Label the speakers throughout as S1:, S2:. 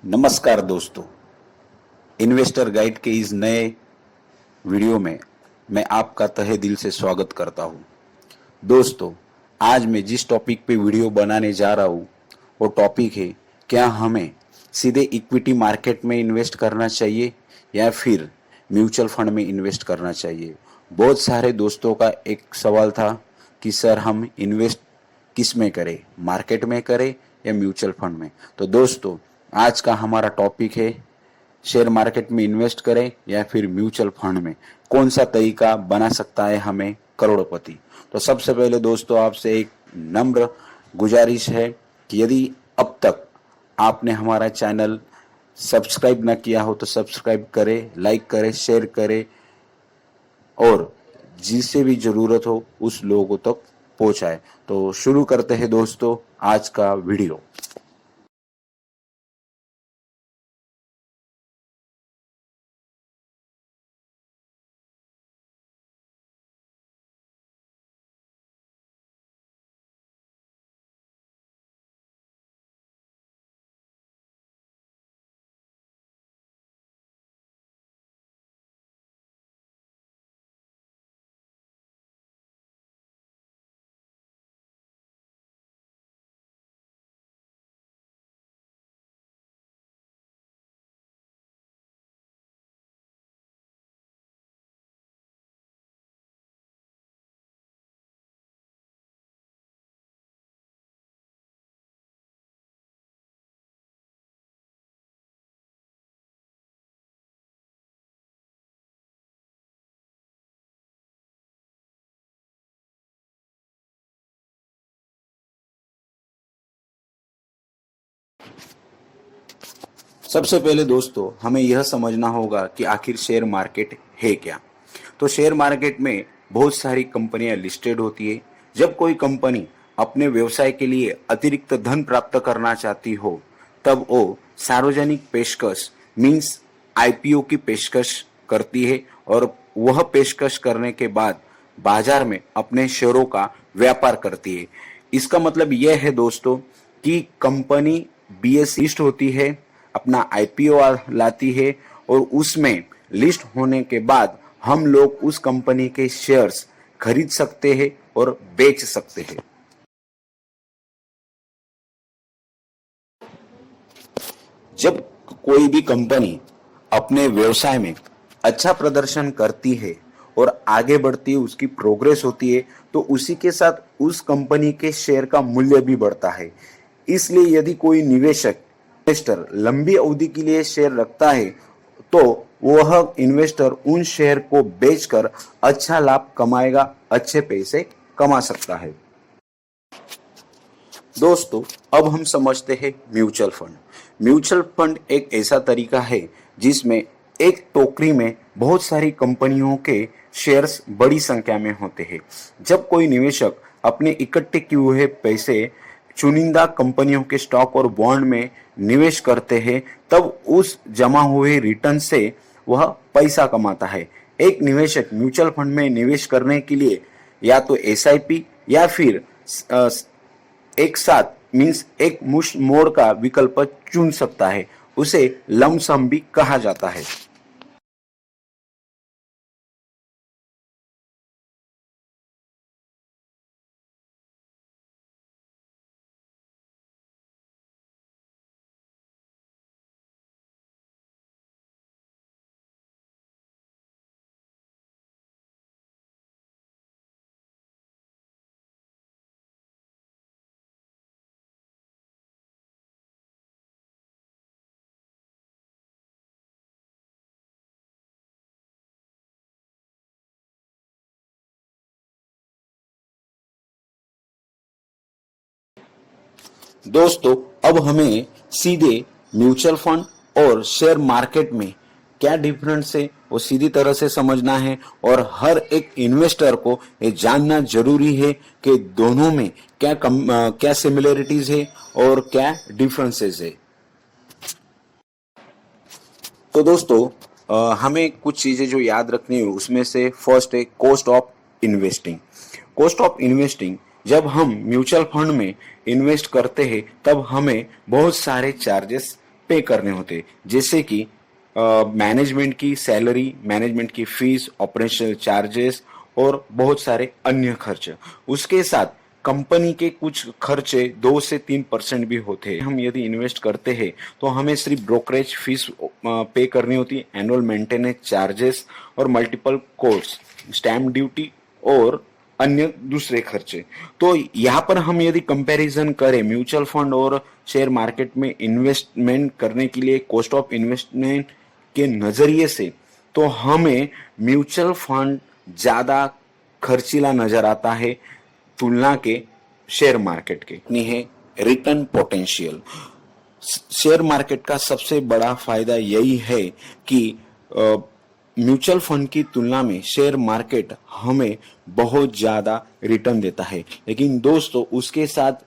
S1: नमस्कार दोस्तों, investor guide के इस नए वीडियो में मैं आपका तहे दिल से स्वागत करता हूं। दोस्तों, आज मैं जिस टॉपिक पे वीडियो बनाने जा रहा हूं वो टॉपिक है, क्या हमें सीधे इक्विटी मार्केट में इन्वेस्ट करना चाहिए या फिर म्यूचुअल फंड में इन्वेस्ट करना चाहिए। बहुत सारे दोस्तों का एक सवाल था कि सर हम इन्वेस्ट किस में करें, मार्केट में करें या म्यूचुअल फंड में। तो दोस्तों, आज का हमारा टॉपिक है शेयर मार्केट में इन्वेस्ट करें या फिर म्यूचुअल फंड में, कौन सा तरीका बना सकता है हमें करोड़पति। तो सबसे पहले दोस्तों, आपसे एक नम्र गुजारिश है कि यदि अब तक आपने हमारा चैनल सब्सक्राइब न किया हो तो सब्सक्राइब करें, लाइक करें, शेयर करें और जिसे भी जरूरत हो उस लोगों तक पहुंचाए। तो शुरू करते हैं दोस्तों आज का वीडियो। सबसे पहले दोस्तों, हमें यह समझना होगा कि आखिर शेयर मार्केट है क्या। तो शेयर मार्केट में बहुत सारी कंपनियां लिस्टेड होती है। जब कोई कंपनी अपने व्यवसाय के लिए अतिरिक्त धन प्राप्त करना चाहती हो तब वो सार्वजनिक पेशकश मींस आईपीओ की पेशकश करती है और वह पेशकश करने के बाद बाजार में अपने शेयरों का व्यापार करती है। इसका मतलब यह है दोस्तों कि कंपनी बीएस लिस्ट होती है, अपना आईपीओ लाती है और उसमें लिस्ट होने के बाद हम लोग उस कंपनी के शेयर्स खरीद सकते हैं और बेच सकते हैं। जब कोई भी कंपनी अपने व्यवसाय में अच्छा प्रदर्शन करती है और आगे बढ़ती है, उसकी प्रोग्रेस होती है, तो उसी के साथ उस कंपनी के शेयर का मूल्य भी बढ़ता है। इसलिए यदि कोई इन्वेस्टर लंबी अवधि के लिए शेयर रखता है तो वह इन्वेस्टर उन शेयर को बेचकर अच्छा लाभ कमाएगा, अच्छे पैसे कमा सकता है। दोस्तों, अब हम समझते हैं म्यूचुअल फंड। म्यूचुअल फंड एक ऐसा तरीका है जिसमें एक टोकरी में बहुत सारी कंपनियों के शेयर्स बड़ी संख्या में होते हैं। जब कोई निवेशक अपने इकट्ठे किए हुए पैसे चुनिंदा कंपनियों के स्टॉक और बॉन्ड में निवेश करते हैं तब उस जमा हुए रिटर्न से वह पैसा कमाता है। एक निवेशक म्यूचुअल फंड में निवेश करने के लिए या तो एसआईपी या फिर एक साथ मींस एक मुश्त मोड़ का विकल्प चुन सकता है। उसे लमसम भी कहा जाता है। दोस्तों, अब हमें सीधे म्यूचुअल फंड और शेयर मार्केट में क्या डिफरेंस है वो सीधी तरह से समझना है और हर एक इन्वेस्टर को ये जानना जरूरी है कि दोनों में क्या सिमिलरिटीज है और क्या डिफरेंसेस है। तो दोस्तों, हमें कुछ चीजें जो याद रखनी है उसमें से फर्स्ट है cost of investing. Cost of investing, जब हम म्यूचुअल फंड में इन्वेस्ट करते हैं तब हमें बहुत सारे चार्जेस पे करने होते, जैसे कि मैनेजमेंट की सैलरी, मैनेजमेंट की फीस, ऑपरेशनल चार्जेस और बहुत सारे अन्य खर्च। उसके साथ कंपनी के कुछ खर्चे 2 से 3% भी होते हैं। हम यदि इन्वेस्ट करते हैं तो हमें सिर्फ ब्रोकरेज फीस पे करनी होती, एनुअल मेंटेनेंस चार्जेस और मल्टीपल कोर्स, स्टैम्प ड्यूटी और अन्य दूसरे खर्चे। तो यहाँ पर हम यदि कंपैरिजन करें म्यूचुअल फंड और शेयर मार्केट में इन्वेस्टमेंट करने के लिए कॉस्ट ऑफ इन्वेस्टमेंट के नजरिए से, तो हमें म्यूचुअल फंड ज्यादा खर्चीला नजर आता है तुलना के शेयर मार्केट के। नहीं है रिटर्न पोटेंशियल। शेयर मार्केट का सबसे बड़ा फायदा यही है कि म्यूचुअल फंड की तुलना में शेयर मार्केट हमें बहुत ज्यादा रिटर्न देता है, लेकिन दोस्तों उसके साथ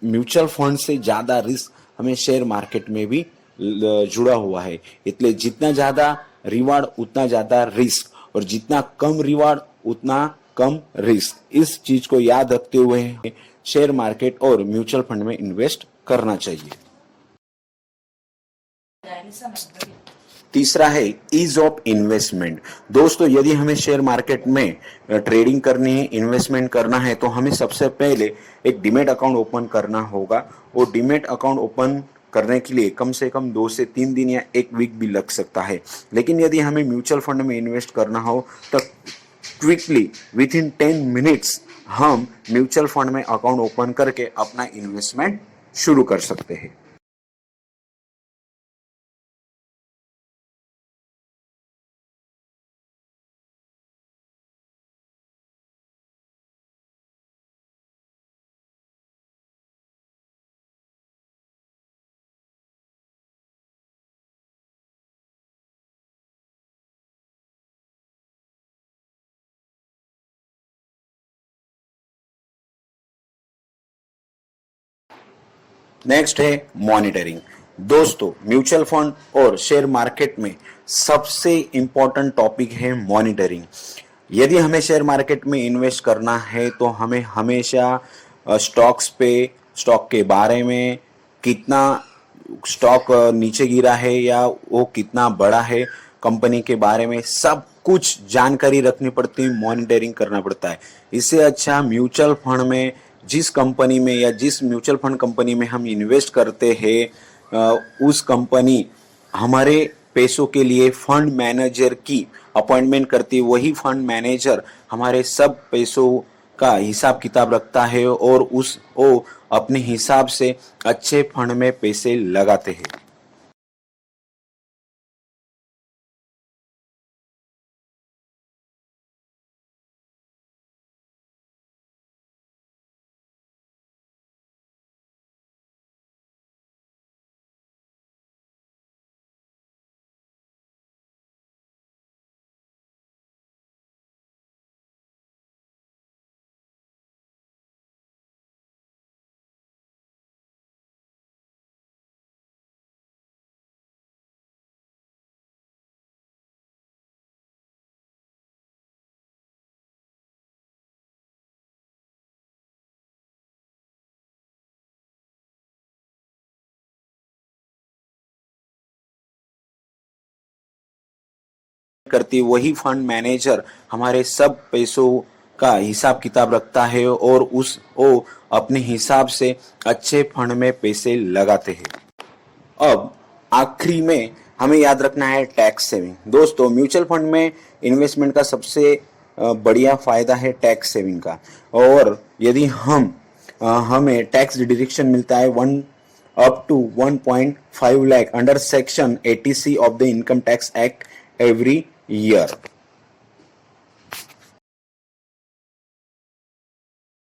S1: म्यूचुअल फंड से ज्यादा रिस्क हमें शेयर मार्केट में भी जुड़ा हुआ है। इसलिए जितना ज्यादा रिवार्ड उतना ज्यादा रिस्क, और जितना कम रिवार्ड उतना कम रिस्क। इस चीज को याद रखते हुए शेयर मार्केट और म्यूचुअल फंड में इन्वेस्ट करना चाहिए। तीसरा है ईज ऑफ इन्वेस्टमेंट। दोस्तों यदि हमें शेयर मार्केट में ट्रेडिंग करनी है, इन्वेस्टमेंट करना है, तो हमें सबसे पहले एक डीमैट अकाउंट ओपन करना होगा। और डीमैट अकाउंट ओपन करने के लिए कम से कम 2 से 3 दिन या 1 वीक भी लग सकता है। लेकिन यदि हमें म्यूचुअल फंड में इन्वेस्ट करना हो तो क्विकली विद इन 10 मिनट्स हम म्यूचुअल फंड में अकाउंट ओपन करके अपना इन्वेस्टमेंट शुरू कर सकते हैं। नेक्स्ट है मॉनिटरिंग। दोस्तों म्यूचुअल फंड और शेयर मार्केट में सबसे इंपॉर्टेंट टॉपिक है मॉनिटरिंग। यदि हमें शेयर मार्केट में इन्वेस्ट करना है तो हमें हमेशा स्टॉक्स पे, स्टॉक के बारे में, कितना स्टॉक नीचे गिरा है या वो कितना बड़ा है, कंपनी के बारे में सब कुछ जानकारी रखनी पड़ती है, मॉनिटरिंग करना पड़ता है। इससे अच्छा म्यूचुअल फंड में जिस कंपनी में या जिस म्यूचुअल फंड कंपनी में हम इन्वेस्ट करते हैं उस कंपनी हमारे पैसों के लिए फंड मैनेजर की अपॉइंटमेंट करती है। वही फंड मैनेजर हमारे सब पैसों का हिसाब किताब रखता है और उस वो अपने हिसाब से अच्छे फंड में पैसे लगाते हैं। करती वही फंड मैनेजर हमारे सब पैसों का हिसाब किताब रखता है और उस वो अपने हिसाब से अच्छे फंड में पैसे लगाते हैं। अब आखिरी में हमें याद रखना है टैक्स सेविंग। दोस्तों म्यूचुअल फंड में इन्वेस्टमेंट का सबसे बढ़िया फायदा है टैक्स सेविंग का। और यदि हमें टैक्स डिडक्शन मिलता है 1 up to 1.5 lakh under section 80C of the income tax act every year।